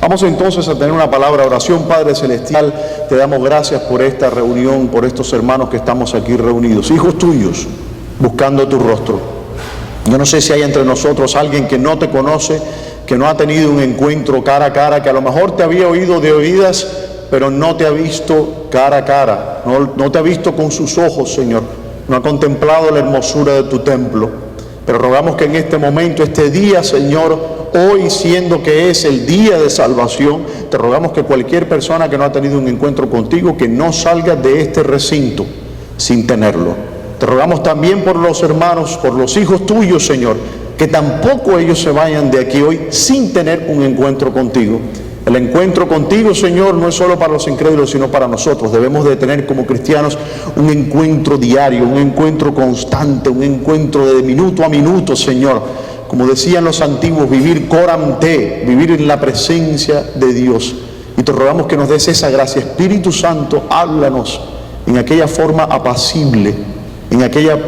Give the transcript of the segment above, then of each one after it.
Vamos entonces a tener una palabra de oración. Padre Celestial, te damos gracias por esta reunión, por estos hermanos que estamos aquí reunidos, hijos tuyos, buscando tu rostro. Yo no sé si hay entre nosotros alguien que no te conoce, que no ha tenido un encuentro cara a cara, que a lo mejor te había oído de oídas, pero no te ha visto cara a cara, no te ha visto con sus ojos, Señor, no ha contemplado la hermosura de tu templo. Pero rogamos que en este momento, este día, Señor, hoy siendo que es el día de salvación, te rogamos que cualquier persona que no ha tenido un encuentro contigo, que no salga de este recinto sin tenerlo. Te rogamos también por los hermanos, por los hijos tuyos, Señor, que tampoco ellos se vayan de aquí hoy sin tener un encuentro contigo. El encuentro contigo, Señor, no es solo para los incrédulos, sino para nosotros. Debemos de tener como cristianos un encuentro diario, un encuentro constante, un encuentro de minuto a minuto, Señor. Como decían los antiguos, vivir coram te, vivir en la presencia de Dios. Y te rogamos que nos des esa gracia. Espíritu Santo, háblanos en aquella forma apacible, en aquella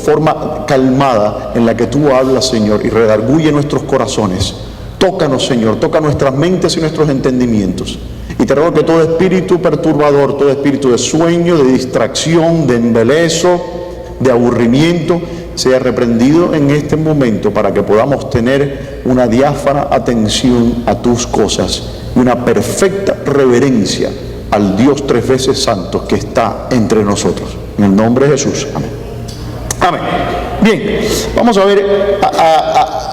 forma calmada en la que tú hablas, Señor, y redarguye nuestros corazones. Tócanos, Señor, toca nuestras mentes y nuestros entendimientos. Y te ruego que todo espíritu perturbador, todo espíritu de sueño, de distracción, de embelezo, de aburrimiento, sea reprendido en este momento para que podamos tener una diáfana atención a tus cosas y una perfecta reverencia al Dios tres veces santo que está entre nosotros. En el nombre de Jesús. Amén. Amén. Bien, vamos a ver,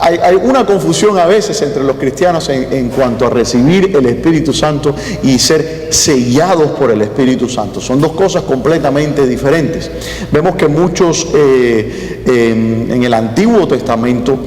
hay una confusión a veces entre los cristianos en cuanto a recibir el Espíritu Santo y ser sellados por el Espíritu Santo. Son dos cosas completamente diferentes. Vemos que muchos en el Antiguo Testamento,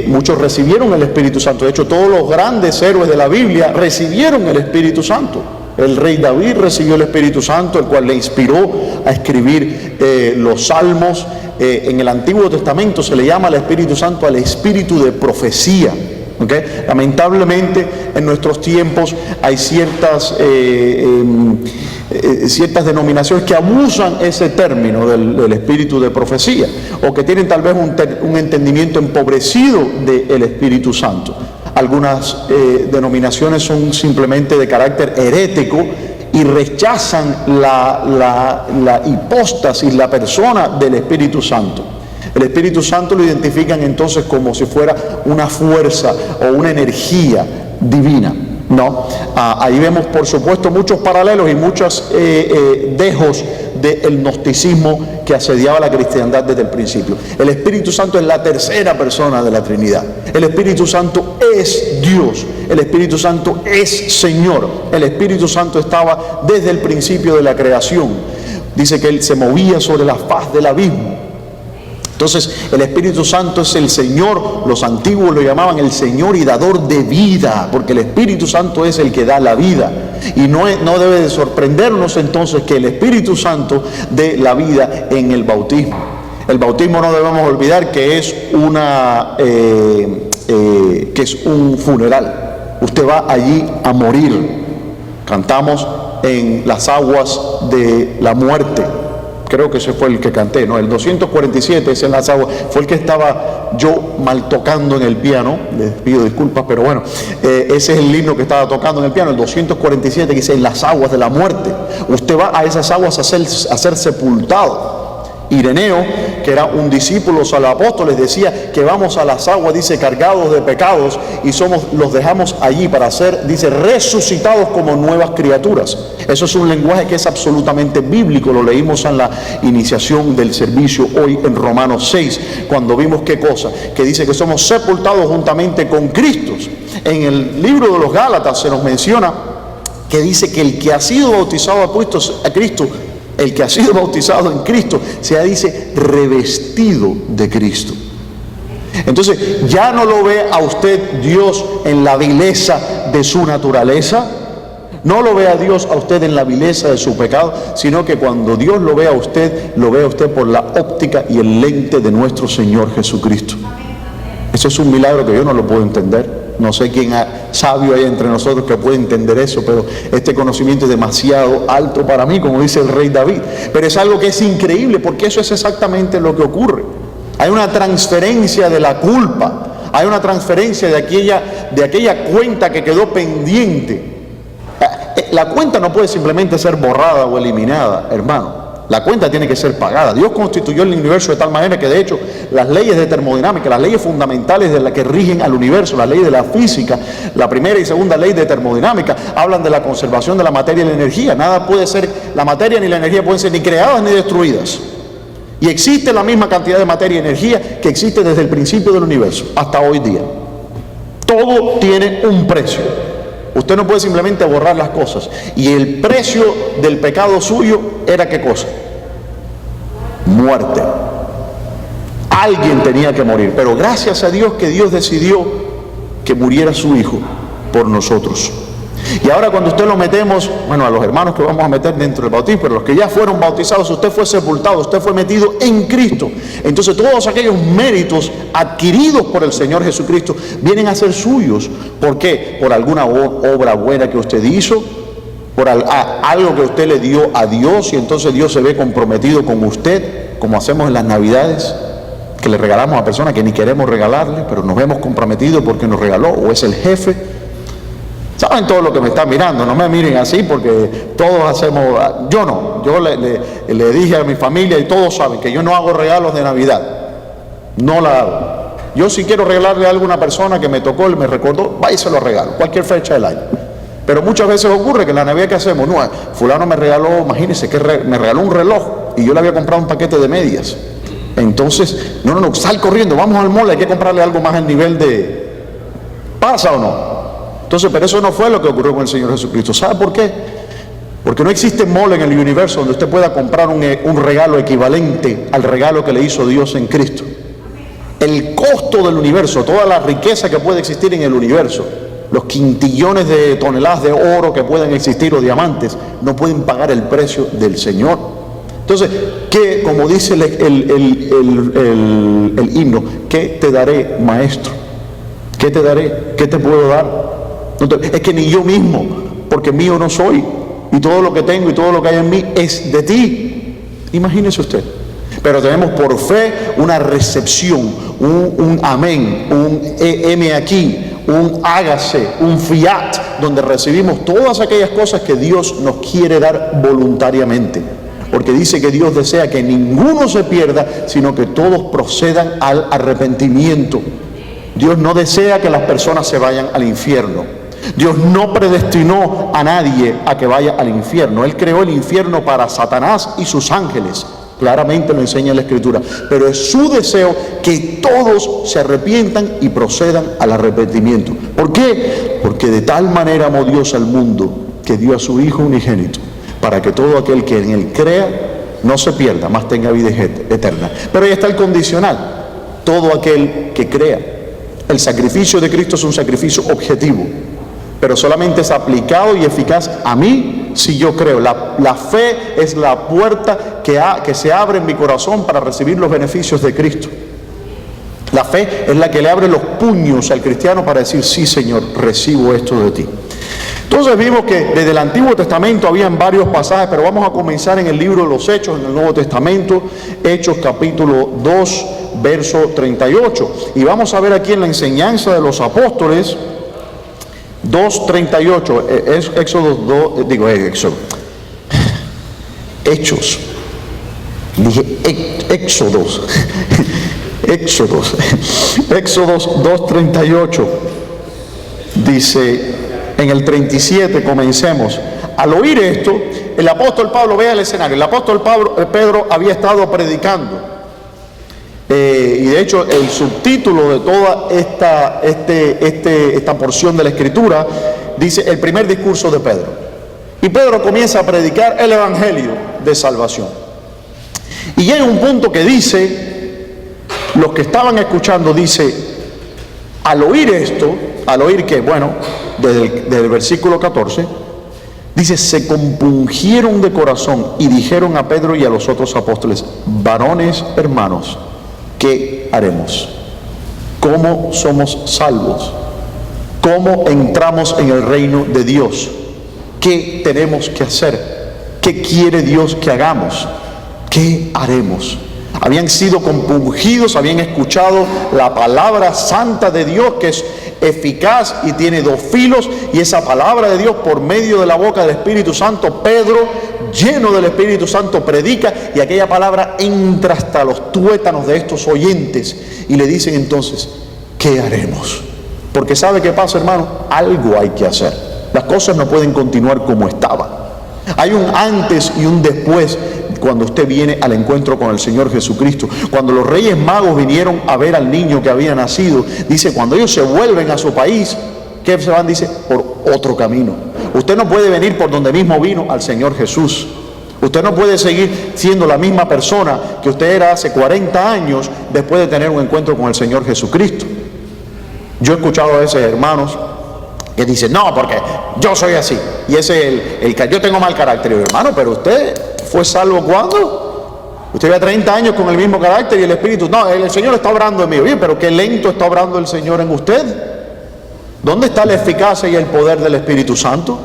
muchos recibieron el Espíritu Santo. De hecho, todos los grandes héroes de la Biblia recibieron el Espíritu Santo. El rey David recibió el Espíritu Santo, el cual le inspiró a escribir los salmos. En el Antiguo Testamento se le llama al Espíritu Santo al espíritu de profecía. ¿Okay? Lamentablemente en nuestros tiempos hay ciertas denominaciones que abusan ese término del espíritu de profecía, o que tienen tal vez un entendimiento empobrecido del Espíritu Santo. Algunas denominaciones son simplemente de carácter herético y rechazan la hipóstasis, la persona del Espíritu Santo. El Espíritu Santo lo identifican entonces como si fuera una fuerza o una energía divina, ¿no? Ahí vemos, por supuesto, muchos paralelos y muchos dejos del gnosticismo que asediaba la cristiandad desde el principio. El Espíritu Santo es la tercera persona de la Trinidad. El Espíritu Santo es Dios. El Espíritu Santo es Señor. El Espíritu Santo estaba desde el principio de la creación. Dice que Él se movía sobre la faz del abismo. Entonces el Espíritu Santo es el Señor. Los antiguos lo llamaban el Señor y dador de vida, porque el Espíritu Santo es el que da la vida. Y no debe de sorprendernos entonces que el Espíritu Santo dé la vida en el bautismo. El bautismo, no debemos olvidar que es un funeral. Usted va allí a morir. Cantamos en las aguas de la muerte. Creo que ese fue el que canté, ¿no? El 247 es en las aguas. Fue el que estaba yo mal tocando en el piano. Les pido disculpas, pero bueno, ese es el himno que estaba tocando en el piano. El 247 que dice en las aguas de la muerte. Usted va a esas aguas a ser sepultado. Ireneo, que era un discípulo de los apóstoles, decía que vamos a las aguas, dice, cargados de pecados, y los dejamos allí para ser, dice, resucitados como nuevas criaturas. Eso es un lenguaje que es absolutamente bíblico. Lo leímos en la iniciación del servicio hoy en Romanos 6, cuando vimos qué cosa, que dice que somos sepultados juntamente con Cristo. En el libro de los Gálatas se nos menciona que dice que el que ha sido bautizado a Cristo, el que ha sido bautizado en Cristo, dice, revestido de Cristo. Entonces, ya no lo ve a usted Dios en la vileza de su naturaleza, no lo ve a Dios a usted en la vileza de su pecado, sino que cuando Dios lo ve a usted por la óptica y el lente de nuestro Señor Jesucristo. Eso es un milagro que yo no lo puedo entender. No sé quién sabio hay entre nosotros que puede entender eso, pero este conocimiento es demasiado alto para mí, como dice el rey David. Pero es algo que es increíble, porque eso es exactamente lo que ocurre. Hay una transferencia de la culpa, hay una transferencia de de aquella cuenta que quedó pendiente. La cuenta no puede simplemente ser borrada o eliminada, hermano. La cuenta tiene que ser pagada. Dios constituyó el universo de tal manera que, de hecho, las leyes de termodinámica, las leyes fundamentales de las que rigen al universo, las leyes de la física, la primera y segunda ley de termodinámica, hablan de la conservación de la materia y la energía. Nada puede ser, la materia ni la energía pueden ser ni creadas ni destruidas. Y existe la misma cantidad de materia y energía que existe desde el principio del universo hasta hoy día. Todo tiene un precio. Usted no puede simplemente borrar las cosas. Y el precio del pecado suyo era ¿qué cosa? Muerte. Alguien tenía que morir. Pero gracias a Dios que Dios decidió que muriera su Hijo por nosotros. Y ahora cuando usted lo metemos, bueno, a los hermanos que vamos a meter dentro del bautismo, pero los que ya fueron bautizados, usted fue sepultado, usted fue metido en Cristo. Entonces todos aquellos méritos adquiridos por el Señor Jesucristo vienen a ser suyos. ¿Por qué? Por alguna obra buena que usted hizo, por algo que usted le dio a Dios, y entonces Dios se ve comprometido con usted, como hacemos en las Navidades, que le regalamos a personas que ni queremos regalarle, pero nos vemos comprometidos porque nos regaló, o es el jefe. Saben todo lo que me están mirando, no me miren así porque todos hacemos, yo no, yo le dije a mi familia y todos saben que yo no hago regalos de Navidad, no la hago. Yo si quiero regalarle algo a una persona que me tocó y me recordó, va y se lo regalo, cualquier fecha del año. Pero muchas veces ocurre que en la Navidad que hacemos, no, fulano me regaló, imagínense que me regaló un reloj y yo le había comprado un paquete de medias. Entonces, no, sal corriendo, vamos al mall, hay que comprarle algo más al nivel de, ¿pasa o no? Entonces, pero eso no fue lo que ocurrió con el Señor Jesucristo. ¿Sabe por qué? Porque no existe mall en el universo donde usted pueda comprar un regalo equivalente al regalo que le hizo Dios en Cristo. El costo del universo, toda la riqueza que puede existir en el universo, los quintillones de toneladas de oro que pueden existir o diamantes, no pueden pagar el precio del Señor. Entonces, ¿qué, como dice el himno, qué te daré, maestro? ¿Qué te daré? ¿Qué te puedo dar? Es que ni yo mismo, porque mío no soy, y todo lo que tengo y todo lo que hay en mí es de ti. Imagínese usted. Pero tenemos por fe una recepción, un amén, un heme aquí, un hágase, un fiat, donde recibimos todas aquellas cosas que Dios nos quiere dar voluntariamente. Porque dice que Dios desea que ninguno se pierda, sino que todos procedan al arrepentimiento. Dios no desea que las personas se vayan al infierno. Dios no predestinó a nadie a que vaya al infierno. Él creó el infierno para Satanás y sus ángeles. Claramente lo enseña la Escritura. Pero es su deseo que todos se arrepientan y procedan al arrepentimiento. ¿Por qué? Porque de tal manera amó Dios al mundo que dio a su Hijo unigénito, para que todo aquel que en Él crea no se pierda, mas tenga vida eterna. Pero ahí está el condicional. Todo aquel que crea. El sacrificio de Cristo es un sacrificio objetivo, pero solamente es aplicado y eficaz a mí si yo creo. La fe es la puerta que se abre en mi corazón para recibir los beneficios de Cristo. La fe es la que le abre los puños al cristiano para decir, sí Señor, recibo esto de ti. Entonces vimos que desde el Antiguo Testamento habían varios pasajes, pero vamos a comenzar en el libro de los Hechos, en el Nuevo Testamento, Hechos capítulo 2, verso 38. Y vamos a ver aquí en la enseñanza de los apóstoles, 2:38, Éxodo 2, Hechos, dije Éxodos, Éxodos 2:38, dice, en el 37 comencemos. Al oír esto, el apóstol Pablo, vea el escenario, el apóstol Pedro había estado predicando. Y de hecho el subtítulo de toda esta porción de la Escritura dice el primer discurso de Pedro. Y Pedro comienza a predicar el evangelio de salvación. Y llega un punto que dice, los que estaban escuchando, dice, al oír esto, al oír que, bueno, desde el versículo 14, dice, se compungieron de corazón y dijeron a Pedro y a los otros apóstoles, varones hermanos, ¿qué haremos? ¿Cómo somos salvos? ¿Cómo entramos en el reino de Dios? ¿Qué tenemos que hacer? ¿Qué quiere Dios que hagamos? ¿Qué haremos? Habían sido compungidos, habían escuchado la palabra santa de Dios, que es eficaz y tiene dos filos, y esa palabra de Dios por medio de la boca del Espíritu Santo, Pedro, lleno del Espíritu Santo, predica, y aquella palabra entra hasta los tuétanos de estos oyentes y le dicen entonces, ¿qué haremos? Porque ¿sabe qué pasa, hermano? Algo hay que hacer. Las cosas no pueden continuar como estaban. Hay un antes y un después cuando usted viene al encuentro con el Señor Jesucristo. Cuando los Reyes Magos vinieron a ver al niño que había nacido, dice, cuando ellos se vuelven a su país, ¿qué se van? Dice, por otro camino. Usted no puede venir por donde mismo vino al Señor Jesús. Usted no puede seguir siendo la misma persona que usted era hace 40 años después de tener un encuentro con el Señor Jesucristo. Yo he escuchado a veces hermanos que dicen, no, porque yo soy así, y ese es yo tengo mal carácter. Y yo, hermano, pero usted fue salvo ¿cuándo? Usted lleva 30 años con el mismo carácter y el Espíritu, no, el Señor está obrando en mí. Oye, pero qué lento está obrando el Señor en usted. ¿Dónde está la eficacia y el poder del Espíritu Santo?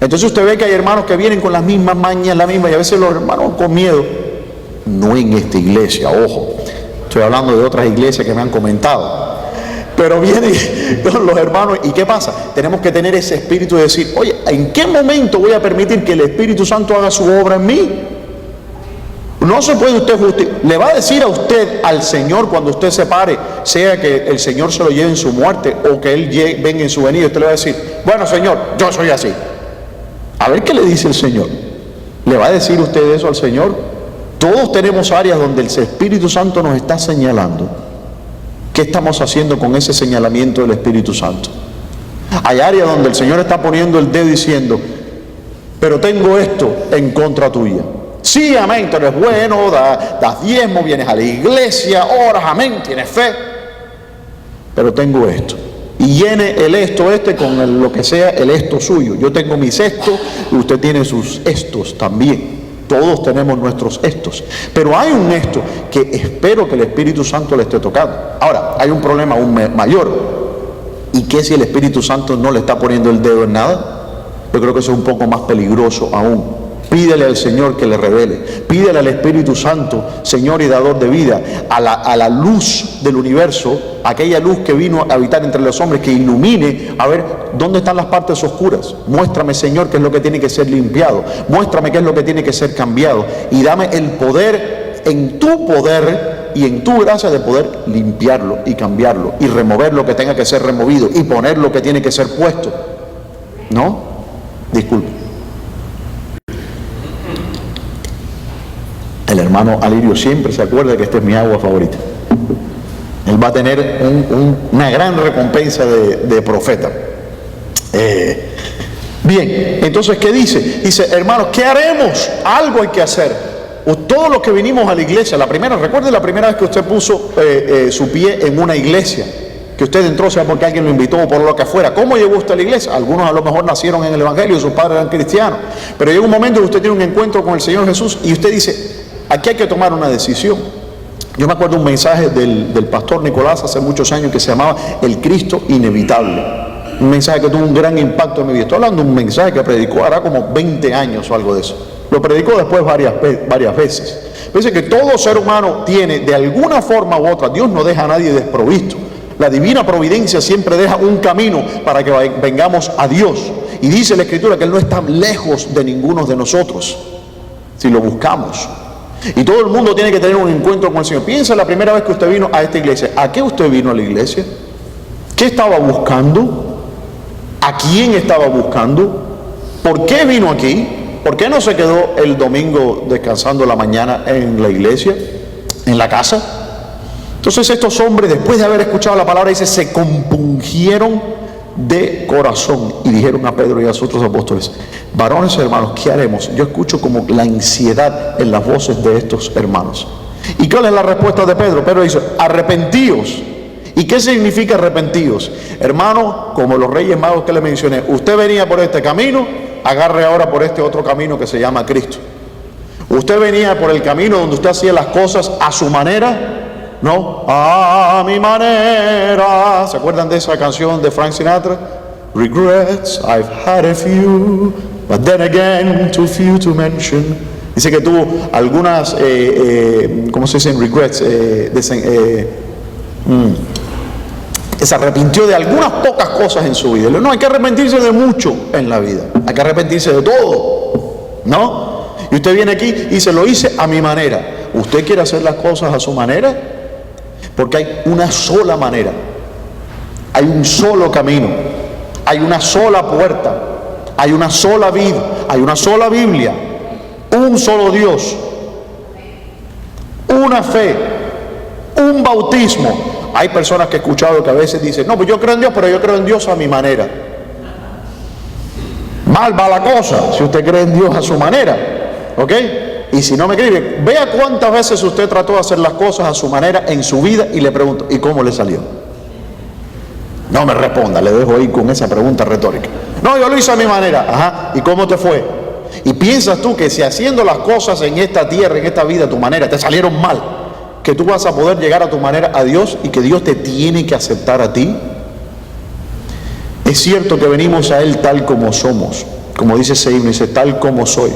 Entonces usted ve que hay hermanos que vienen con las mismas mañas, la misma, y a veces los hermanos con miedo. No en esta iglesia, ojo, estoy hablando de otras iglesias que me han comentado. Pero vienen los hermanos, ¿y qué pasa? Tenemos que tener ese espíritu de decir, oye, ¿en qué momento voy a permitir que el Espíritu Santo haga su obra en mí? No se puede usted justificar. Le va a decir a usted, al Señor, cuando usted se pare, sea que el Señor se lo lleve en su muerte o que Él venga en su venida, usted le va a decir, bueno, Señor, yo soy así. A ver qué le dice el Señor. ¿Le va a decir usted eso al Señor? Todos tenemos áreas donde el Espíritu Santo nos está señalando. ¿Qué estamos haciendo con ese señalamiento del Espíritu Santo? Hay áreas donde el Señor está poniendo el dedo diciendo, pero tengo esto en contra tuya. Sí, amén, tú eres bueno, das diezmo, vienes a la iglesia, oras, amén, tienes fe. Pero tengo esto. Y llene el esto con lo que sea el esto suyo. Yo tengo mis estos y usted tiene sus estos también. Todos tenemos nuestros estos. Pero hay un esto que espero que el Espíritu Santo le esté tocando. Ahora, hay un problema aún mayor. ¿Y qué si el Espíritu Santo no le está poniendo el dedo en nada? Yo creo que eso es un poco más peligroso aún. Pídele al Señor que le revele. Pídele al Espíritu Santo, Señor y dador de vida, a la luz del universo, aquella luz que vino a habitar entre los hombres, que ilumine, a ver, ¿dónde están las partes oscuras? Muéstrame, Señor, qué es lo que tiene que ser limpiado. Muéstrame qué es lo que tiene que ser cambiado. Y dame el poder, en tu poder y en tu gracia, de poder limpiarlo y cambiarlo y remover lo que tenga que ser removido y poner lo que tiene que ser puesto. ¿No? Disculpe. El hermano Alirio siempre se acuerda que esta es mi agua favorita. Él va a tener una gran recompensa de profeta. Bien, entonces, ¿qué dice? Dice, hermanos, ¿qué haremos? Algo hay que hacer. Todos los que vinimos a la iglesia, recuerde la primera vez que usted puso su pie en una iglesia, que usted entró, sea porque alguien lo invitó o por lo que fuera. ¿Cómo llegó usted a la iglesia? Algunos a lo mejor nacieron en el Evangelio y sus padres eran cristianos. Pero llega un momento que usted tiene un encuentro con el Señor Jesús y usted dice, aquí hay que tomar una decisión. Yo me acuerdo un mensaje del pastor Nicolás hace muchos años que se llamaba El Cristo Inevitable. Un mensaje que tuvo un gran impacto en mi vida. Estoy hablando de un mensaje que predicó hará como 20 años o algo de eso. Lo predicó después varias veces. Dice que todo ser humano tiene, de alguna forma u otra, Dios no deja a nadie desprovisto. La divina providencia siempre deja un camino para que vengamos a Dios. Y dice la Escritura que Él no está lejos de ninguno de nosotros, si lo buscamos. Y todo el mundo tiene que tener un encuentro con el Señor. Piensa la primera vez que usted vino a esta iglesia. ¿A qué usted vino a la iglesia? ¿Qué estaba buscando? ¿A quién estaba buscando? ¿Por qué vino aquí? ¿Por qué no se quedó el domingo descansando la mañana en la iglesia, en la casa? Entonces estos hombres, después de haber escuchado la palabra, dice, se compungieron de corazón y dijeron a Pedro y a los otros apóstoles, varones hermanos, ¿qué haremos? Yo escucho como la ansiedad en las voces de estos hermanos. ¿Y cuál es la respuesta de Pedro? Pedro dice, arrepentíos. ¿Y qué significa arrepentíos? Hermano, como los Reyes Magos que le mencioné, usted venía por este camino, agarre ahora por este otro camino que se llama Cristo. Usted venía por el camino donde usted hacía las cosas a su manera, no, a mi manera. ¿Se acuerdan de esa canción de Frank Sinatra? Regrets, I've had a few, but then again too few to mention. Dice que tuvo algunas, ¿cómo se dicen? Regrets, que se arrepintió de algunas pocas cosas en su vida. No, hay que arrepentirse de mucho en la vida, hay que arrepentirse de todo, ¿no? Y usted viene aquí y dice, lo hice a mi manera. ¿Usted quiere hacer las cosas a su manera? Porque hay una sola manera, hay un solo camino, hay una sola puerta, hay una sola vida, hay una sola Biblia, un solo Dios, una fe, un bautismo. Hay personas que he escuchado que a veces dicen, no, pues yo creo en Dios, pero yo creo en Dios a mi manera. Mal va la cosa si usted cree en Dios a su manera, ¿ok? Y si no me cree, vea cuántas veces usted trató de hacer las cosas a su manera en su vida y le pregunto, ¿y cómo le salió? No me responda, le dejo ahí con esa pregunta retórica. No, yo lo hice a mi manera. Ajá, ¿y cómo te fue? Y piensas tú que si haciendo las cosas en esta tierra, en esta vida, a tu manera, te salieron mal, que tú vas a poder llegar a tu manera a Dios y que Dios te tiene que aceptar a ti. Es cierto que venimos a Él tal como somos, como dice ese himno, dice, tal como soy.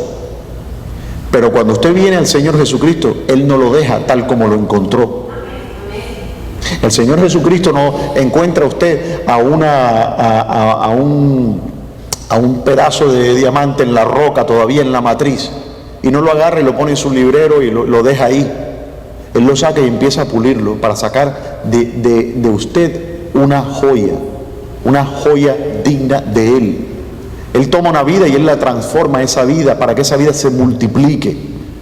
Pero cuando usted viene al Señor Jesucristo, Él no lo deja tal como lo encontró. El Señor Jesucristo no encuentra a usted a un pedazo de diamante en la roca, todavía en la matriz, y no lo agarra y lo pone en su librero y lo deja ahí. Él lo saca y empieza a pulirlo para sacar de usted una joya digna de Él. Él toma una vida y Él la transforma, esa vida, para que esa vida se multiplique.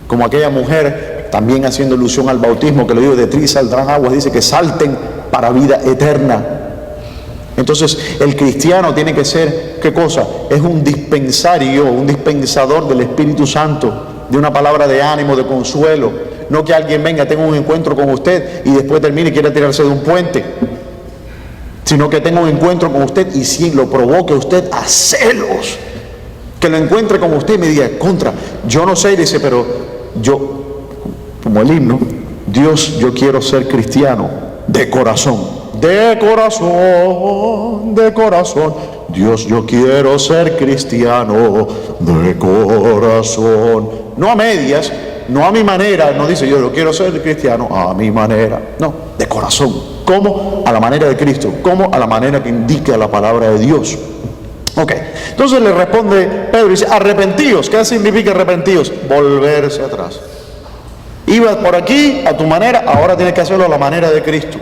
Como aquella mujer, también haciendo alusión al bautismo, que le digo, de ti saldrán aguas, dice que salten para vida eterna. Entonces el cristiano tiene que ser, ¿qué cosa? Es un dispensario, un dispensador del Espíritu Santo, de una palabra de ánimo, de consuelo. No que alguien venga, tenga un encuentro con usted y después termine y quiera tirarse de un puente, sino que tenga un encuentro con usted y si lo provoque usted a celos, que lo encuentre con usted y me diga, contra, yo no sé, dice, pero yo, como el himno, Dios, yo quiero ser cristiano de corazón, de corazón, de corazón. Dios, yo quiero ser cristiano de corazón. No a medias, no a mi manera, no dice yo quiero ser cristiano a mi manera, no, de corazón. ¿Cómo? A la manera de Cristo. ¿Cómo? A la manera que indica la palabra de Dios. Ok, entonces le responde Pedro y dice, arrepentíos. ¿Qué significa arrepentíos? Volverse atrás. Ibas por aquí a tu manera, ahora tienes que hacerlo a la manera de Cristo.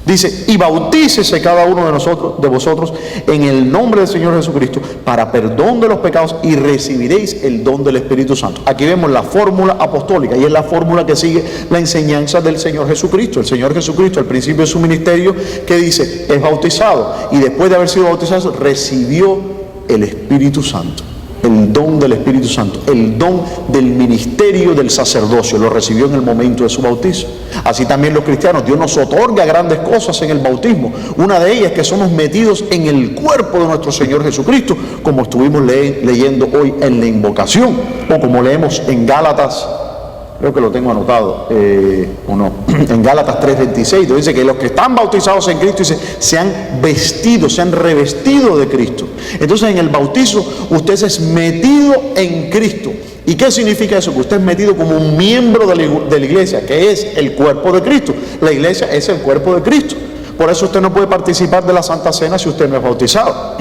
Dice, y bautícese cada uno de vosotros en el nombre del Señor Jesucristo para perdón de los pecados y recibiréis el don del Espíritu Santo. Aquí vemos la fórmula apostólica y es la fórmula que sigue la enseñanza del Señor Jesucristo. El Señor Jesucristo al principio de su ministerio, que dice, es bautizado y después de haber sido bautizado recibió el Espíritu Santo. El don del Espíritu Santo, el don del ministerio del sacerdocio, lo recibió en el momento de su bautizo. Así también los cristianos, Dios nos otorga grandes cosas en el bautismo. Una de ellas es que somos metidos en el cuerpo de nuestro Señor Jesucristo, como estuvimos leyendo hoy en la invocación, o como leemos en Gálatas, creo que lo tengo anotado, o no, en Gálatas 3:26, dice que los que están bautizados en Cristo, dice, se han vestido, se han revestido de Cristo. Entonces en el bautizo usted es metido en Cristo. ¿Y qué significa eso? Que usted es metido como un miembro de la iglesia, que es el cuerpo de Cristo. La iglesia es el cuerpo de Cristo. Por eso usted no puede participar de la Santa Cena si usted no es bautizado.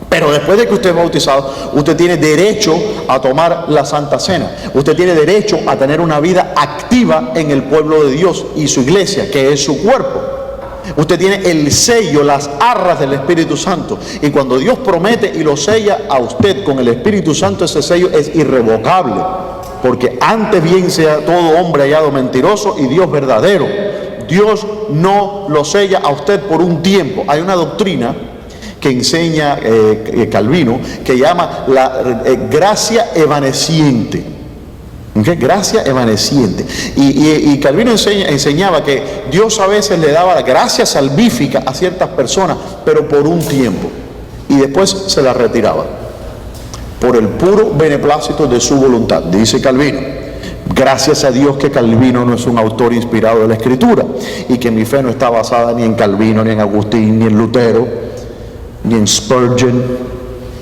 Pero después de que usted es bautizado, usted tiene derecho a tomar la Santa Cena. Usted tiene derecho a tener una vida activa en el pueblo de Dios y su iglesia, que es su cuerpo. Usted tiene el sello, las arras del Espíritu Santo. Y cuando Dios promete y lo sella a usted con el Espíritu Santo, ese sello es irrevocable. Porque antes bien sea todo hombre hallado mentiroso y Dios verdadero. Dios no lo sella a usted por un tiempo. Hay una doctrina que enseña Calvino, que llama la gracia evanesciente. ¿Okay? Gracia evanesciente. Y Calvino enseñaba que Dios a veces le daba la gracia salvífica a ciertas personas, pero por un tiempo, y después se la retiraba, por el puro beneplácito de su voluntad, dice Calvino. Gracias a Dios que Calvino no es un autor inspirado de la Escritura, y que mi fe no está basada ni en Calvino, ni en Agustín, ni en Lutero, ni en Spurgeon,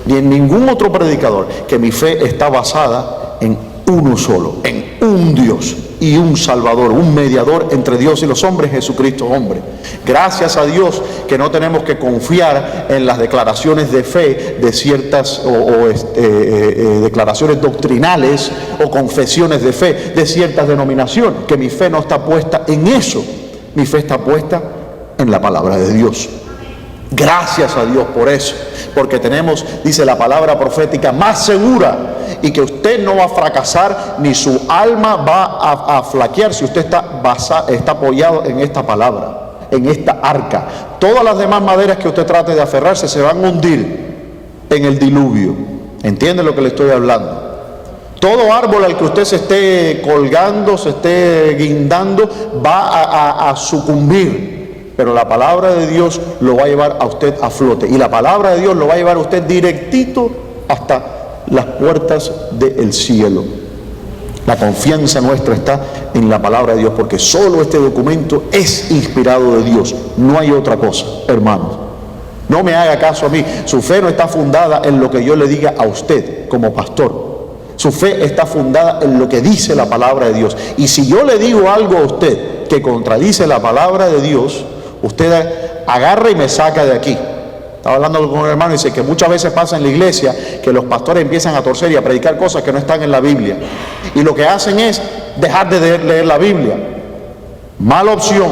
ni en ningún otro predicador, que mi fe está basada en uno solo, en un Dios, y un Salvador, un mediador entre Dios y los hombres, Jesucristo hombre. Gracias a Dios que no tenemos que confiar en las declaraciones de fe de ciertas declaraciones doctrinales o confesiones de fe de ciertas denominaciones, que mi fe no está puesta en eso, mi fe está puesta en la palabra de Dios. Gracias a Dios por eso, porque tenemos, dice la palabra profética, más segura, y que usted no va a fracasar ni su alma va a flaquear si usted está apoyado en esta palabra, en esta arca. Todas las demás maderas que usted trate de aferrarse se van a hundir en el diluvio. ¿Entiende lo que le estoy hablando? Todo árbol al que usted se esté colgando, se esté guindando, va a sucumbir. Pero la palabra de Dios lo va a llevar a usted a flote. Y la palabra de Dios lo va a llevar a usted directito hasta las puertas del cielo. La confianza nuestra está en la palabra de Dios, porque solo este documento es inspirado de Dios. No hay otra cosa, hermanos. No me haga caso a mí. Su fe no está fundada en lo que yo le diga a usted como pastor. Su fe está fundada en lo que dice la palabra de Dios. Y si yo le digo algo a usted que contradice la palabra de Dios, usted agarra y me saca de aquí. Estaba hablando con un hermano y dice que muchas veces pasa en la iglesia que los pastores empiezan a torcer y a predicar cosas que no están en la Biblia. Y lo que hacen es dejar de leer la Biblia. Mala opción.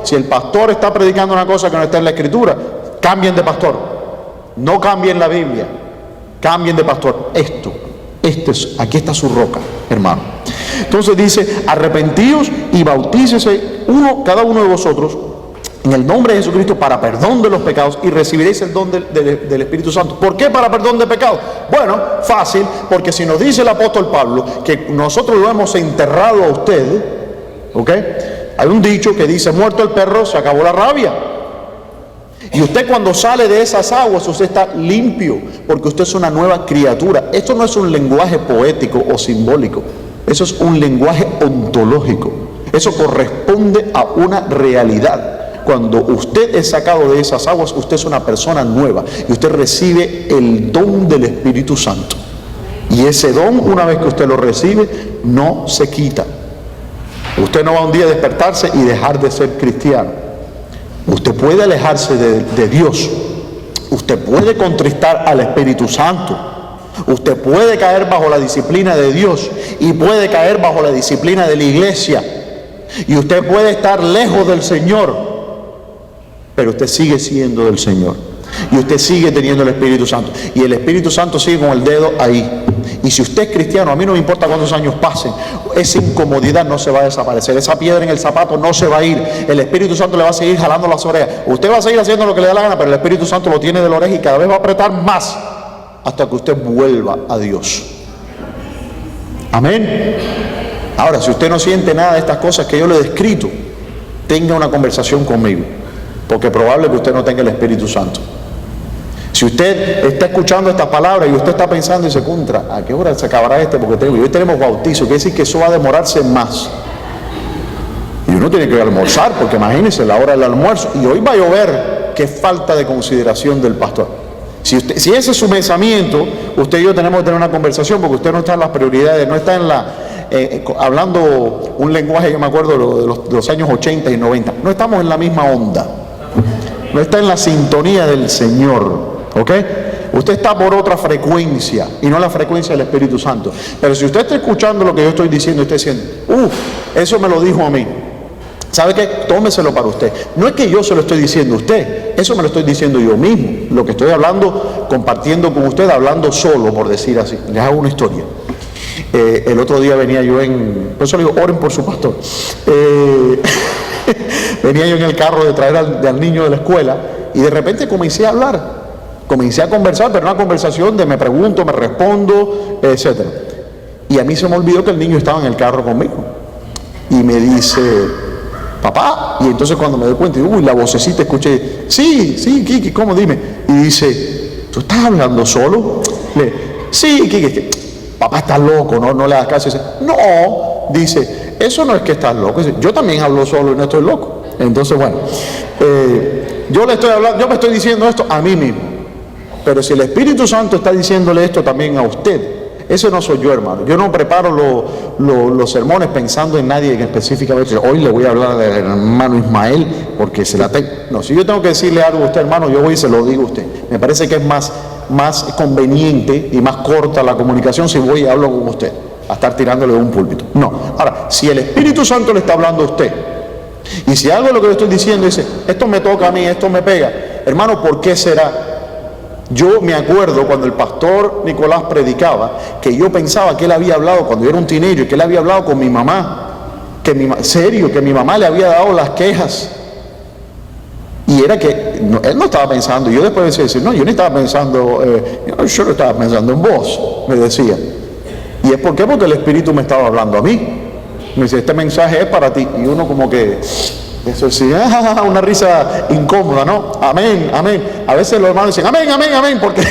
Si el pastor está predicando una cosa que no está en la Escritura, cambien de pastor. No cambien la Biblia. Cambien de pastor. Aquí está su roca, hermano. Entonces dice, arrepentíos y bautícese cada uno de vosotros en el nombre de Jesucristo para perdón de los pecados y recibiréis el don del Espíritu Santo. ¿Por qué para perdón de pecados? Bueno, fácil, porque si nos dice el apóstol Pablo que nosotros lo hemos enterrado a usted, ¿ok? Hay un dicho que dice, muerto el perro, se acabó la rabia. Y usted cuando sale de esas aguas, usted está limpio, porque usted es una nueva criatura. Esto no es un lenguaje poético o simbólico, eso es un lenguaje ontológico. Eso corresponde a una realidad. Cuando usted es sacado de esas aguas, usted es una persona nueva y usted recibe el don del Espíritu Santo. Y ese don, una vez que usted lo recibe, no se quita. Usted no va un día a despertarse y dejar de ser cristiano. Usted puede alejarse de Dios. Usted puede contristar al Espíritu Santo. Usted puede caer bajo la disciplina de Dios y puede caer bajo la disciplina de la iglesia. Y usted puede estar lejos del Señor, pero usted sigue siendo del Señor. Y usted sigue teniendo el Espíritu Santo. Y el Espíritu Santo sigue con el dedo ahí. Y si usted es cristiano, a mí no me importa cuántos años pasen, esa incomodidad no se va a desaparecer. Esa piedra en el zapato no se va a ir. El Espíritu Santo le va a seguir jalando las orejas. Usted va a seguir haciendo lo que le da la gana, pero el Espíritu Santo lo tiene de la oreja y cada vez va a apretar más hasta que usted vuelva a Dios. Amén. Ahora, si usted no siente nada de estas cosas que yo le he descrito, tenga una conversación conmigo, porque es probable que usted no tenga el Espíritu Santo. Si usted está escuchando estas palabras y usted está pensando y se contra, ¿a qué hora se acabará Porque hoy tenemos bautizo, quiere decir que eso va a demorarse más. Y uno tiene que almorzar, porque imagínense la hora del almuerzo, y hoy va a llover. Qué falta de consideración del pastor. Si ese es su pensamiento, usted y yo tenemos que tener una conversación, porque usted no está en las prioridades, no está en hablando un lenguaje, yo me acuerdo de los años 80 y 90, no estamos en la misma onda, no está en la sintonía del Señor. ¿Ok? Usted está por otra frecuencia y no la frecuencia del Espíritu Santo. Pero si usted está escuchando lo que yo estoy diciendo, usted diciendo, eso me lo dijo a mí. ¿Sabe qué? Tómeselo para usted. No es que yo se lo estoy diciendo a usted, eso me lo estoy diciendo yo mismo. Lo que estoy hablando, compartiendo con usted, hablando solo, por decir así. Les hago una historia. El otro día venía yo por eso le digo, oren por su pastor. Venía yo en el carro de traer al niño de la escuela y de repente comencé a hablar. Comencé a conversar, pero una conversación de me pregunto, me respondo, etc. Y a mí se me olvidó que el niño estaba en el carro conmigo. Y me dice, papá. Y entonces cuando me doy cuenta, la vocecita escuché, sí, Kiki, ¿cómo? Dime. Y dice, ¿tú estás hablando solo? Sí, Kiki. Papá, estás loco, no le hagas caso. Dice, no, dice, eso no es que estás loco. Dice, yo también hablo solo y no estoy loco. Entonces, bueno, yo me estoy diciendo esto a mí mismo. Pero si el Espíritu Santo está diciéndole esto también a usted, Ese no soy yo, hermano. Yo no preparo los sermones pensando en nadie específicamente. Hoy le voy a hablar del hermano Ismael porque se la tengo. No, si yo tengo que decirle algo a usted, hermano, yo voy y se lo digo a usted. Me parece que es más conveniente y más corta la comunicación si voy y hablo con usted, a estar tirándole de un púlpito. No. Ahora, si el Espíritu Santo le está hablando a usted, y si algo de lo que yo estoy diciendo dice, esto me toca a mí, esto me pega, hermano, ¿por qué será? Yo me acuerdo cuando el pastor Nicolás predicaba, que yo pensaba que él había hablado cuando yo era un teenager, que él había hablado con mi mamá, que mi mamá le había dado las quejas. Y era que él no estaba pensando, yo después decía, no, yo ni estaba pensando, yo no estaba pensando en vos, me decía. ¿Y es por qué? Porque el Espíritu me estaba hablando a mí. Me dice, este mensaje es para ti. Y uno como que, eso sí, una risa incómoda, ¿no? Amén, amén. A veces los hermanos dicen, amén, amén, amén, porque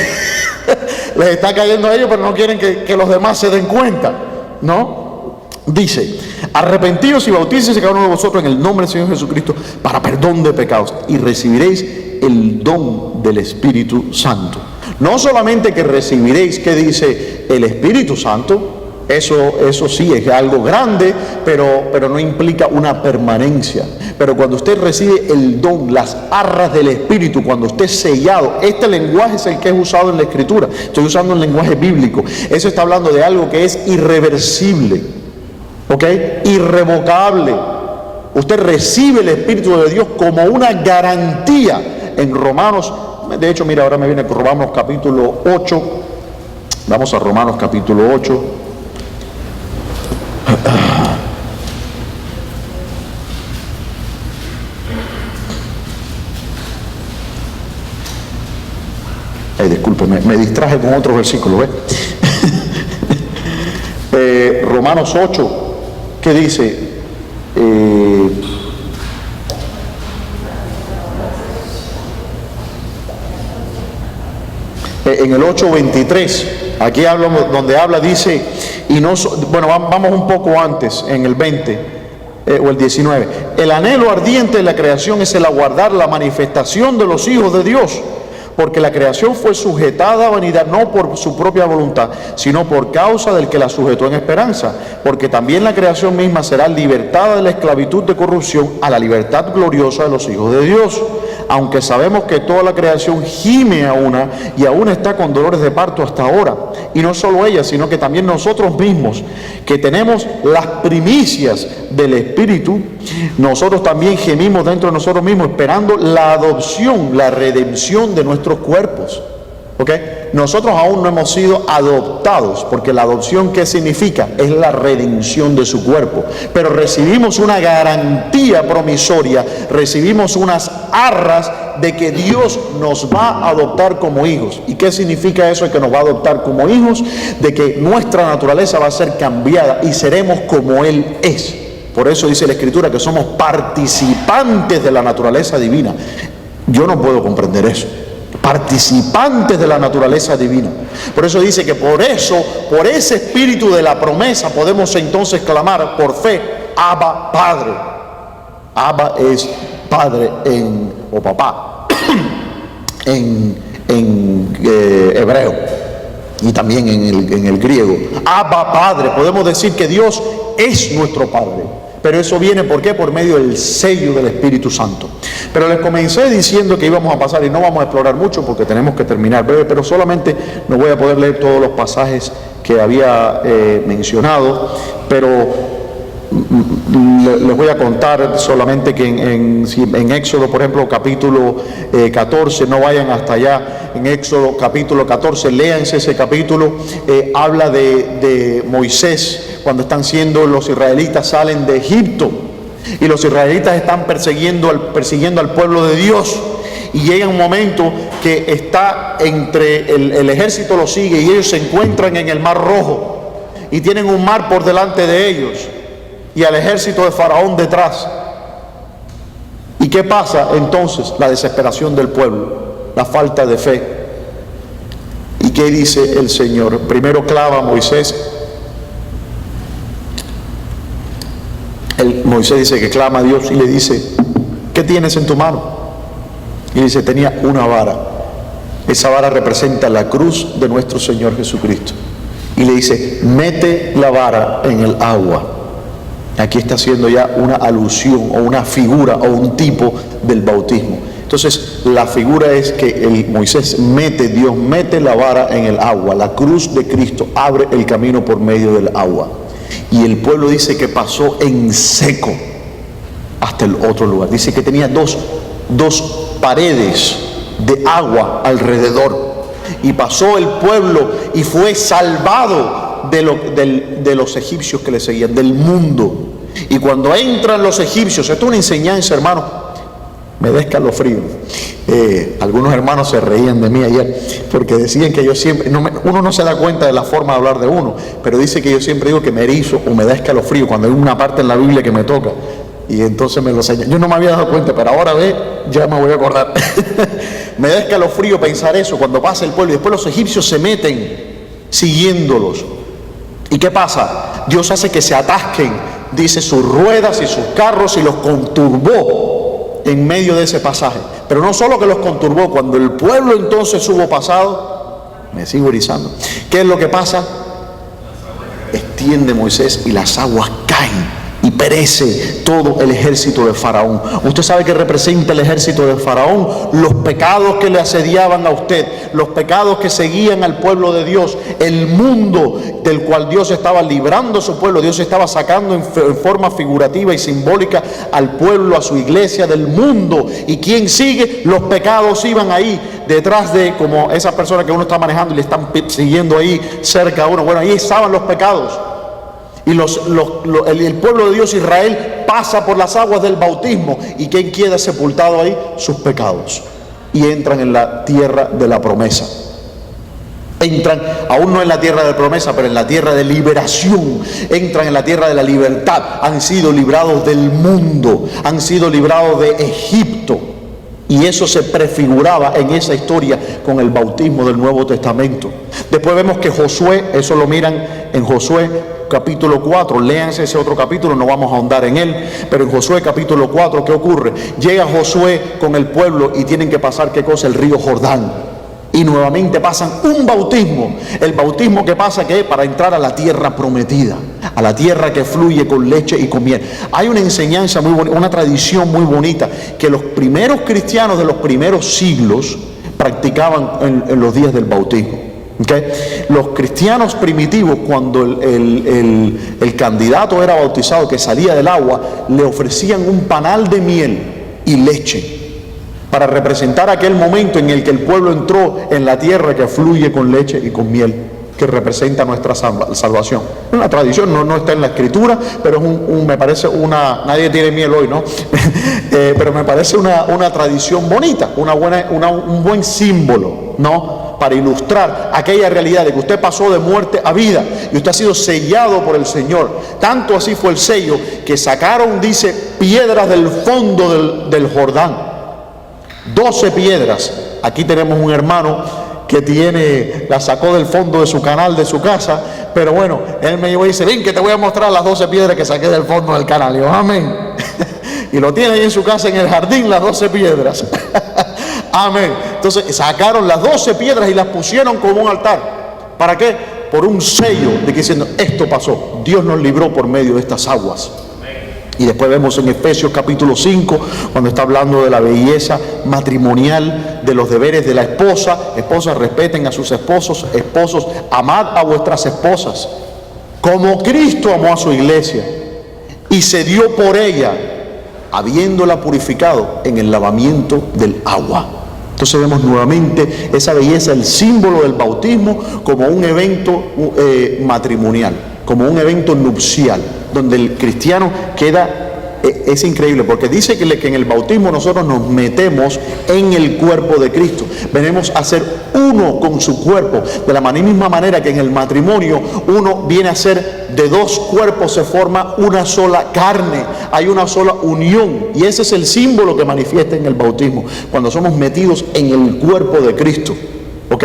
les está cayendo a ellos, pero no quieren que los demás se den cuenta, ¿no? Dice, arrepentíos y bautícense cada uno de vosotros en el nombre del Señor Jesucristo para perdón de pecados y recibiréis el don del Espíritu Santo. No solamente que recibiréis, ¿qué dice el Espíritu Santo? Eso sí es algo grande, pero no implica una permanencia. Pero cuando usted recibe el don, las arras del Espíritu, cuando usted es sellado, este lenguaje es el que es usado en la Escritura. Estoy usando un lenguaje bíblico. Eso está hablando de algo que es irreversible, ¿ok? Irrevocable. Usted recibe el Espíritu de Dios como una garantía. En Romanos, de hecho, mira, ahora me viene con Romanos capítulo 8. Vamos a Romanos capítulo 8. Discúlpeme, me distraje con otro versículo, ¿ves? Romanos 8, ¿qué dice? En el 8:23, aquí habla, donde habla, dice, y no, bueno, vamos un poco antes, en el 20 o el 19. El anhelo ardiente de la creación es el aguardar la manifestación de los hijos de Dios, porque la creación fue sujetada a vanidad no por su propia voluntad, sino por causa del que la sujetó en esperanza, porque también la creación misma será libertada de la esclavitud de corrupción a la libertad gloriosa de los hijos de Dios. Aunque sabemos que toda la creación gime a una y aún está con dolores de parto hasta ahora, y no solo ella, sino que también nosotros mismos, que tenemos las primicias del Espíritu, nosotros también gemimos dentro de nosotros mismos, esperando la adopción, la redención de nuestros cuerpos. ¿Ok? Nosotros aún no hemos sido adoptados, porque la adopción, ¿qué significa? Es la redención de su cuerpo. Pero recibimos una garantía promisoria, recibimos unas arras de que Dios nos va a adoptar como hijos. ¿Y qué significa eso de que nos va a adoptar como hijos? De que nuestra naturaleza va a ser cambiada y seremos como Él es. Por eso dice la Escritura que somos participantes de la naturaleza divina. Yo no puedo comprender eso. Participantes de la naturaleza divina. Por eso dice que por ese espíritu de la promesa podemos entonces clamar por fe, Abba, Padre. Abba es padre o papá en hebreo y también en el griego. Abba, Padre. Podemos decir que Dios es nuestro Padre. Pero eso viene, ¿por qué? Por medio del sello del Espíritu Santo. Pero les comencé diciendo que íbamos a pasar, y no vamos a explorar mucho porque tenemos que terminar breve, pero solamente no voy a poder leer todos los pasajes que había mencionado, pero les voy a contar solamente que en Éxodo, por ejemplo, capítulo 14, no vayan hasta allá, en Éxodo capítulo 14, léanse ese capítulo, habla de Moisés, cuando los israelitas salen de Egipto, y los israelitas están persiguiendo al pueblo de Dios, y llega un momento que está entre el ejército los sigue, y ellos se encuentran en el Mar Rojo, y tienen un mar por delante de ellos, y al ejército de Faraón detrás. ¿Y qué pasa entonces? La desesperación del pueblo, la falta de fe. ¿Y qué dice el Señor? Primero clama a Moisés. Moisés dice que clama a Dios y le dice, ¿qué tienes en tu mano? Y dice, tenía una vara. Esa vara representa la cruz de nuestro Señor Jesucristo. y le dice, mete la vara en el agua. Aquí está haciendo ya una alusión o una figura o un tipo del bautismo. Entonces la figura es que Dios mete la vara en el agua. La cruz de Cristo abre el camino por medio del agua, y el pueblo dice que pasó en seco hasta el otro lugar. Dice que tenía dos paredes de agua alrededor, y pasó el pueblo y fue salvado de los egipcios que le seguían, del mundo. Y cuando entran los egipcios, esto es una enseñanza, hermano, me da escalofrío. Algunos hermanos se reían de mí ayer porque decían que yo siempre, uno no se da cuenta de la forma de hablar de uno, pero dice que yo siempre digo que me erizo o me da escalofrío cuando hay una parte en la Biblia que me toca, y entonces me lo señala. Yo no me había dado cuenta, pero ahora ya me voy a acordar. Me da escalofrío pensar eso cuando pasa el pueblo y después los egipcios se meten siguiéndolos. ¿Y qué pasa? Dios hace que se atasquen, dice, sus ruedas y sus carros, y los conturbó en medio de ese pasaje. Pero no solo que los conturbó, cuando el pueblo entonces hubo pasado, me sigo erizando, ¿qué es lo que pasa? Extiende Moisés y las aguas caen y perece todo el ejército de Faraón. Usted sabe que representa el ejército de Faraón, los pecados que le asediaban a usted, los pecados que seguían al pueblo de Dios, el mundo del cual Dios estaba librando a su pueblo. Dios estaba sacando en forma figurativa y simbólica al pueblo, a su iglesia del mundo. ¿Y quién sigue? Los pecados iban ahí detrás de, como esas personas que uno está manejando y le están siguiendo ahí cerca a uno. Bueno, ahí estaban los pecados. Y el pueblo de Dios, Israel, pasa por las aguas del bautismo. ¿Y quién queda sepultado ahí? Sus pecados. Y entran en la tierra de la promesa. Entran, aún no en la tierra de promesa, pero en la tierra de liberación. Entran en la tierra de la libertad. Han sido librados del mundo. Han sido librados de Egipto. Y eso se prefiguraba en esa historia con el bautismo del Nuevo Testamento. Después vemos que Josué, eso lo miran en Josué capítulo 4, léanse ese otro capítulo, no vamos a ahondar en él, pero en Josué capítulo 4, ¿qué ocurre? Llega Josué con el pueblo y tienen que pasar, ¿qué cosa? El río Jordán. Y nuevamente pasan un bautismo. El bautismo que pasa, ¿qué? Para entrar a la tierra prometida, a la tierra que fluye con leche y con miel. Hay una enseñanza muy bonita, una tradición muy bonita, que los primeros cristianos de los primeros siglos practicaban en los días del bautismo. ¿Okay? Los cristianos primitivos, cuando el candidato era bautizado, que salía del agua, le ofrecían un panal de miel y leche, para representar aquel momento en el que el pueblo entró en la tierra que fluye con leche y con miel, que representa nuestra salvación. Una tradición, no está en la escritura, pero me parece nadie tiene miel hoy, ¿no? Pero me parece una tradición bonita, un buen símbolo, ¿no? Para ilustrar aquella realidad de que usted pasó de muerte a vida y usted ha sido sellado por el Señor. Tanto así fue el sello que sacaron, dice, piedras del fondo del Jordán. 12 piedras. Aquí tenemos un hermano que la sacó del fondo de su canal, de su casa, pero bueno, él me llevó y dice, ven que te voy a mostrar las 12 piedras que saqué del fondo del canal. Y yo, amén. Y lo tiene ahí en su casa, en el jardín, las 12 piedras. Amén. Entonces sacaron las 12 piedras y las pusieron como un altar. ¿Para qué? Por un sello de que diciendo, esto pasó, Dios nos libró por medio de estas aguas. Y después vemos en Efesios capítulo 5, cuando está hablando de la belleza matrimonial, de los deberes de la esposa. Esposas, respeten a sus esposos. Esposos, amad a vuestras esposas, como Cristo amó a su iglesia y se dio por ella, habiéndola purificado en el lavamiento del agua. Entonces vemos nuevamente esa belleza, el símbolo del bautismo como un evento matrimonial, como un evento nupcial, donde el cristiano queda, es increíble, porque dice que en el bautismo nosotros nos metemos en el cuerpo de Cristo, venimos a ser uno con su cuerpo, de la misma manera que en el matrimonio uno viene a ser de dos cuerpos, se forma una sola carne, hay una sola unión, y ese es el símbolo que manifiesta en el bautismo, cuando somos metidos en el cuerpo de Cristo. ¿Ok?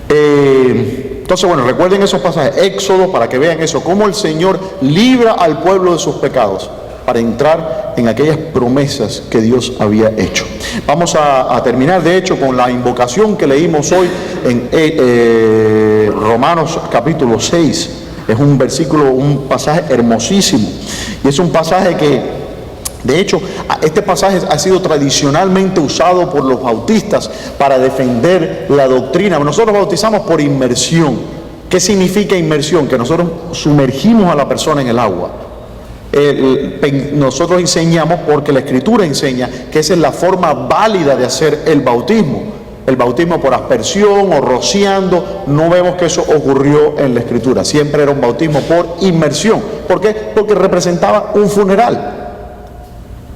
Entonces, bueno, recuerden esos pasajes, Éxodo, para que vean eso, cómo el Señor libra al pueblo de sus pecados. para entrar en aquellas promesas que Dios había hecho. Vamos a terminar, de hecho, con la invocación que leímos hoy en Romanos capítulo 6. Es un versículo, un pasaje hermosísimo. Y es un pasaje que, de hecho, este pasaje ha sido tradicionalmente usado por los bautistas para defender la doctrina. Nosotros bautizamos por inmersión. ¿Qué significa inmersión? Que nosotros sumergimos a la persona en el agua. Nosotros enseñamos, porque la Escritura enseña, que esa es la forma válida de hacer el bautismo. El bautismo por aspersión o rociando, no vemos que eso ocurrió en la Escritura. Siempre era un bautismo por inmersión. ¿Por qué? Porque representaba un funeral.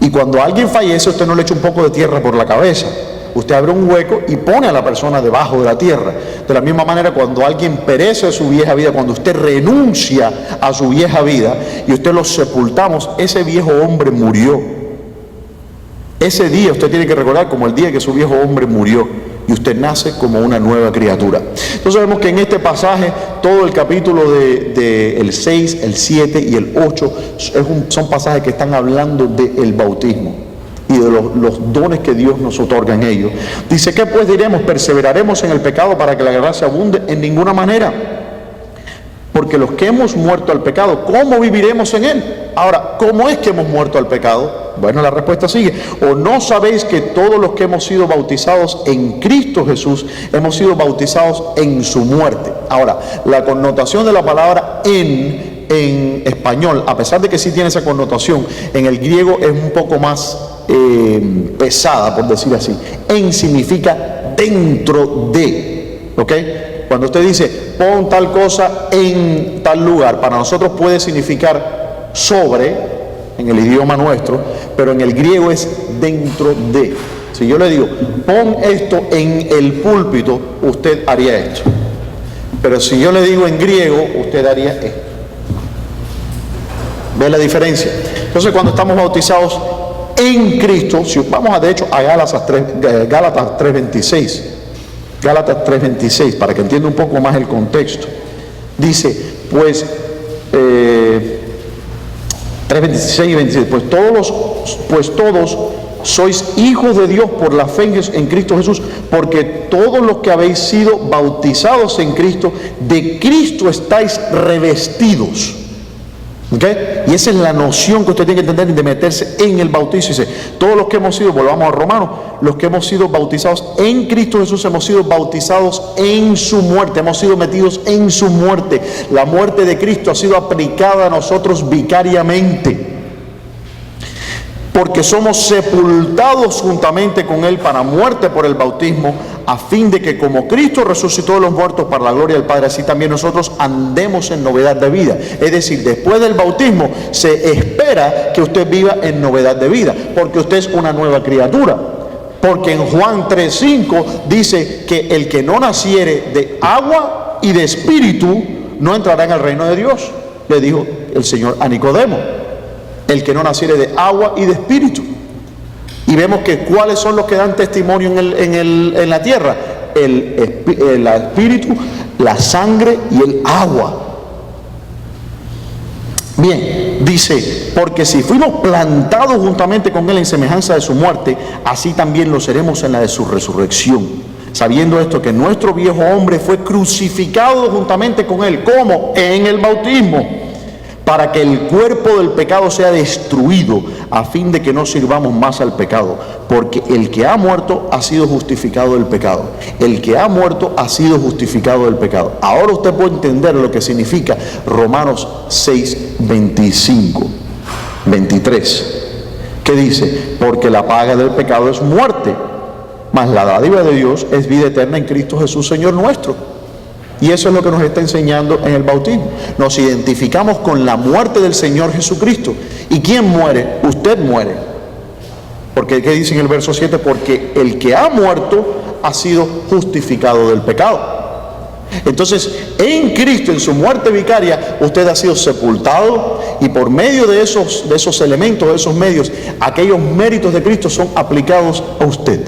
Y cuando alguien fallece, usted no le echa un poco de tierra por la cabeza. Usted abre un hueco y pone a la persona debajo de la tierra. De la misma manera, cuando alguien perece de su vieja vida, cuando usted renuncia a su vieja vida y usted lo sepultamos, ese viejo hombre murió. Ese día usted tiene que recordar como el día que su viejo hombre murió, y usted nace como una nueva criatura. Entonces vemos que en este pasaje todo el capítulo el 6, el 7 y el 8 son pasajes que están hablando del bautismo y de los dones que Dios nos otorga en ellos. Dice: ¿qué pues diremos? ¿Perseveraremos en el pecado para que la gracia abunde? En ninguna manera. Porque los que hemos muerto al pecado, ¿cómo viviremos en él? Ahora, ¿cómo es que hemos muerto al pecado? Bueno, la respuesta sigue: ¿o no sabéis que todos los que hemos sido bautizados en Cristo Jesús, hemos sido bautizados en su muerte? Ahora, la connotación de la palabra en español, a pesar de que sí tiene esa connotación, en el griego es un poco más pesada, por decir así. En significa dentro de, ¿ok? Cuando usted dice pon tal cosa en tal lugar, para nosotros puede significar sobre en el idioma nuestro, pero en el griego es dentro de. Si yo le digo pon esto en el púlpito, usted haría esto. Pero si yo le digo en griego, usted haría esto. ¿Ve la diferencia? Entonces, cuando estamos bautizados en Cristo, si vamos de hecho a Gálatas 3:26, Gálatas 3:26, para que entienda un poco más el contexto. Dice, 3:26 y 26, pues todos sois hijos de Dios por la fe en Cristo Jesús, porque todos los que habéis sido bautizados en Cristo, de Cristo estáis revestidos. ¿Okay? Y esa es la noción que usted tiene que entender de meterse en el bautizo. Dice, todos los que hemos sido, volvamos a Romanos, los que hemos sido bautizados en Cristo Jesús, hemos sido bautizados en su muerte, hemos sido metidos en su muerte. La muerte de Cristo ha sido aplicada a nosotros vicariamente, porque somos sepultados juntamente con Él para muerte por el bautismo, a fin de que como Cristo resucitó de los muertos para la gloria del Padre, así también nosotros andemos en novedad de vida. Es decir, después del bautismo se espera que usted viva en novedad de vida, porque usted es una nueva criatura. Porque en Juan 3:5 dice que el que no naciere de agua y de espíritu no entrará en el reino de Dios. Le dijo el Señor a Nicodemo: el que no naciere de agua y de espíritu. Y vemos que cuáles son los que dan testimonio en la tierra: el espíritu, la sangre y el agua. Bien, dice: porque si fuimos plantados juntamente con Él en semejanza de su muerte, así también lo seremos en la de su resurrección. Sabiendo esto, que nuestro viejo hombre fue crucificado juntamente con Él. ¿Cómo? En el bautismo, para que el cuerpo del pecado sea destruido, a fin de que no sirvamos más al pecado, porque el que ha muerto ha sido justificado del pecado. El que ha muerto ha sido justificado del pecado. Ahora usted puede entender lo que significa Romanos 6:25, 23, que dice: porque la paga del pecado es muerte, mas la dádiva de Dios es vida eterna en Cristo Jesús, Señor nuestro. Y eso es lo que nos está enseñando en el bautismo. Nos identificamos con la muerte del Señor Jesucristo. ¿Y quién muere? Usted muere. Porque, ¿qué dice en el verso 7? Porque el que ha muerto ha sido justificado del pecado. Entonces, en Cristo, en su muerte vicaria, usted ha sido sepultado, y por medio de esos elementos, de esos medios, aquellos méritos de Cristo son aplicados a usted.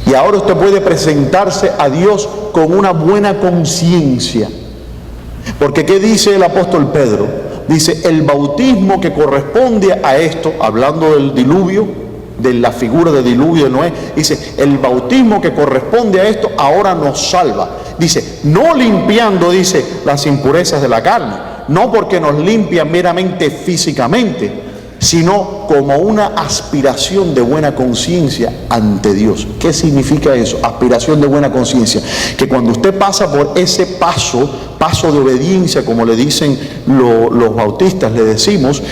Y ahora usted puede presentarse a Dios con una buena conciencia. Porque ¿qué dice el apóstol Pedro? Dice, el bautismo que corresponde a esto, hablando del diluvio, de la figura de diluvio de Noé, dice, el bautismo que corresponde a esto ahora nos salva. Dice, no limpiando, dice, las impurezas de la carne, no porque nos limpia meramente físicamente, sino como una aspiración de buena conciencia ante Dios. ¿Qué significa eso? Aspiración de buena conciencia. Que cuando usted pasa por ese paso de obediencia, como le dicen los bautistas, le decimos,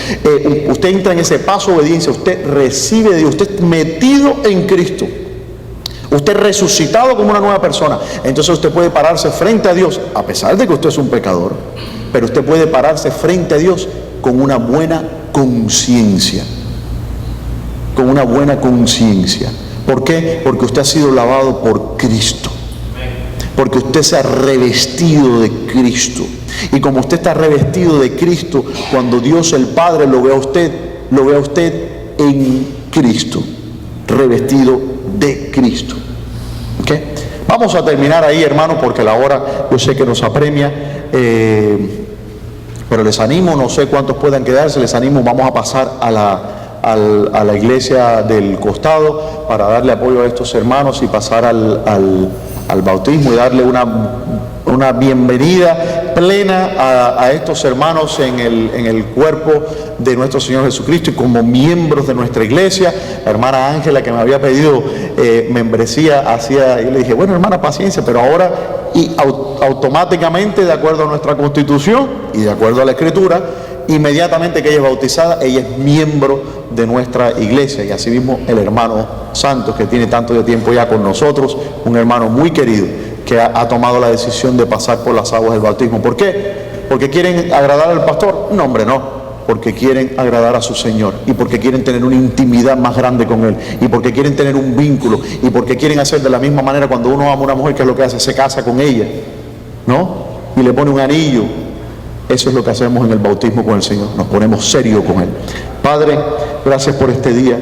usted entra en ese paso de obediencia, usted recibe de Dios, usted metido en Cristo, usted resucitado como una nueva persona. Entonces usted puede pararse frente a Dios, a pesar de que usted es un pecador, pero usted puede pararse frente a Dios con una buena conciencia. Con una buena conciencia. ¿Por qué? Porque usted ha sido lavado por Cristo. Porque usted se ha revestido de Cristo. Y como usted está revestido de Cristo, cuando Dios el Padre lo ve a usted en Cristo. Revestido de Cristo. ¿Okay? Vamos a terminar ahí, hermanos, porque la hora yo sé que nos apremia. Pero les animo, no sé cuántos puedan quedarse, les animo, vamos a pasar a la iglesia del costado para darle apoyo a estos hermanos y pasar al bautismo y darle una bienvenida plena a estos hermanos en el cuerpo de nuestro Señor Jesucristo y como miembros de nuestra iglesia. La hermana Ángela, que me había pedido membresía, y le dije, bueno, hermana, paciencia, pero ahora y automáticamente, de acuerdo a nuestra constitución y de acuerdo a la escritura, inmediatamente que ella es bautizada, ella es miembro de nuestra iglesia. Y así mismo el hermano Santos, que tiene tanto de tiempo ya con nosotros, un hermano muy querido, que ha tomado la decisión de pasar por las aguas del bautismo. ¿Por qué? ¿Porque quieren agradar al pastor? No, hombre, no. Porque quieren agradar a su Señor y porque quieren tener una intimidad más grande con Él y porque quieren tener un vínculo y porque quieren hacer de la misma manera cuando uno ama a una mujer, que es lo que hace, se casa con ella, ¿no? Y le pone un anillo. Eso es lo que hacemos en el bautismo con el Señor, nos ponemos serios con Él. Padre, gracias por este día.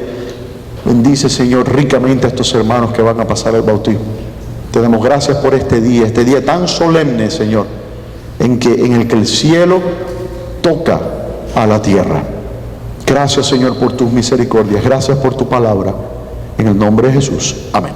Bendice, Señor, ricamente a estos hermanos que van a pasar el bautismo. Te damos gracias por este día tan solemne, Señor, en el que el cielo toca a la tierra. Gracias, Señor, por tus misericordias. Gracias por tu palabra. En el nombre de Jesús. Amén.